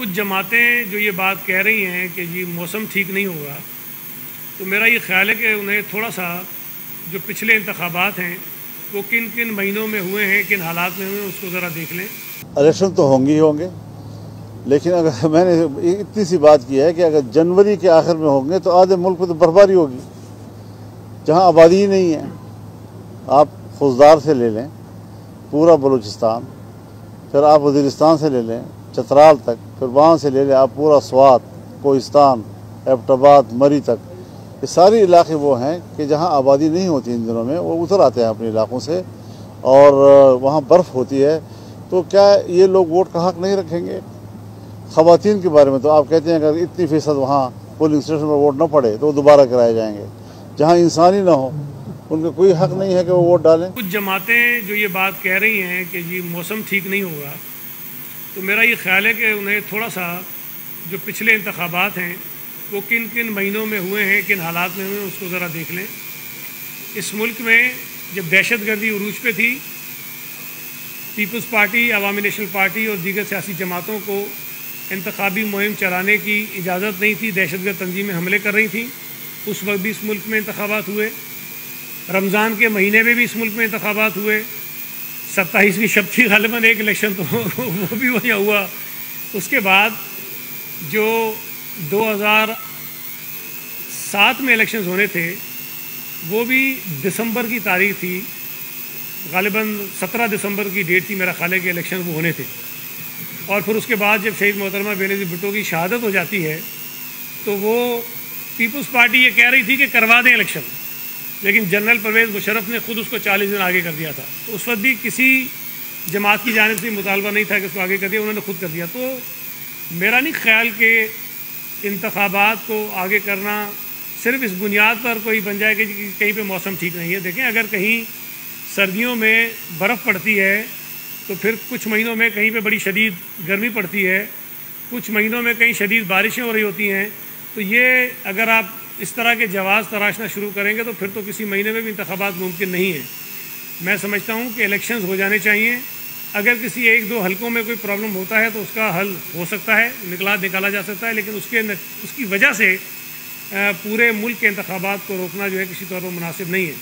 कुछ जमातें जो ये बात कह रही हैं कि जी मौसम ठीक नहीं होगा, तो मेरा ये ख्याल है कि उन्हें थोड़ा सा जो पिछले इंतखाबात हैं वो किन किन महीनों में हुए हैं, किन हालात में हुए हैं, उसको ज़रा देख लें। इलेक्शन तो होंगे ही होंगे, लेकिन अगर मैंने इतनी सी बात की है कि अगर जनवरी के आखिर में होंगे तो आधे मुल्क में तो बर्फबारी होगी, जहां आबादी ही नहीं है। आप खुजदार से ले लें पूरा बलूचिस्तान, फिर आप वज़ीरिस्तान से ले लें चतराल तक, फिर वहाँ से ले लें आप पूरा स्वात, कोहिस्तान, एबटाबाद, मरी तक। ये सारे इलाके वो हैं कि जहाँ आबादी नहीं होती इन दिनों में, वो उतर आते हैं अपने इलाकों से और वहाँ बर्फ़ होती है। तो क्या ये लोग वोट का हक़ नहीं रखेंगे? ख़वातीन के बारे में तो आप कहते हैं अगर इतनी फ़ीसद वहाँ पोलिंग स्टेशन पर वोट न पड़े तो वो दोबारा कराए जाएंगे। जहाँ इंसान ही ना हो उनका कोई हक़ नहीं है कि वो वोट डालें। कुछ जमातें जो ये बात कह रही हैं कि जी मौसम ठीक नहीं होगा, तो मेरा ये ख्याल है कि उन्हें थोड़ा सा जो पिछले इंतखाबात हैं वो किन किन महीनों में हुए हैं, किन हालात में हुए हैं, उसको ज़रा देख लें। इस मुल्क में जब दहशतगर्दी उरूज पे थी, पीपल्स पार्टी, अवामी नेशनल पार्टी और दीगर सियासी जमातों को इंतखाबी मुहिम चलाने की इजाज़त नहीं थी, दहशतगर्द तंजीमें हमले कर रही थीं। उस वक्त भी इस मुल्क में इंतखाबात हुए। रमज़ान के महीने में भी इस मुल्क में इंतखाबात हुए। 27वीं शब थी ग़ालिबन एक इलेक्शन, तो वो भी वहीं हुआ। उसके बाद जो 2007 में इलेक्शंस होने थे वो भी दिसंबर की तारीख थी, ग़ालिबन 17 दिसंबर की डेट थी मेरा ख्याल है कि इलेक्शन वो होने थे। और फिर उसके बाद जब शहीद मोहतरमा बेनज़ीर भुट्टो की शहादत हो जाती है तो वो पीपल्स पार्टी ये कह रही थी कि करवा दें इलेक्शन, लेकिन जनरल परवेज़ मुशर्रफ ने खुद उसको 40 दिन आगे कर दिया था। तो उस वक्त भी किसी जमात की जानिब से मुतालबा नहीं था कि उसको आगे कर दिया, उन्होंने खुद कर दिया। तो मेरा नहीं ख्याल कि इंतखाबात को आगे करना सिर्फ इस बुनियाद पर कोई बन जाए कि कहीं पे मौसम ठीक नहीं है। देखें, अगर कहीं सर्दियों में बर्फ़ पड़ती है तो फिर कुछ महीनों में कहीं पे बड़ी शदीद गर्मी पड़ती है, कुछ महीनों में कहीं शदीद बारिशें हो रही होती हैं। तो ये अगर आप इस तरह के जवाज़ तराशना शुरू करेंगे तो फिर तो किसी महीने में भी इंतखाबात मुमकिन नहीं है। मैं समझता हूँ कि इलेक्शंस हो जाने चाहिए। अगर किसी एक दो हलकों में कोई प्रॉब्लम होता है तो उसका हल हो सकता है, निकाला जा सकता है, लेकिन उसकी वजह से पूरे मुल्क के इंतखाबात को रोकना जो है किसी तौर पर मुनासिब नहीं है।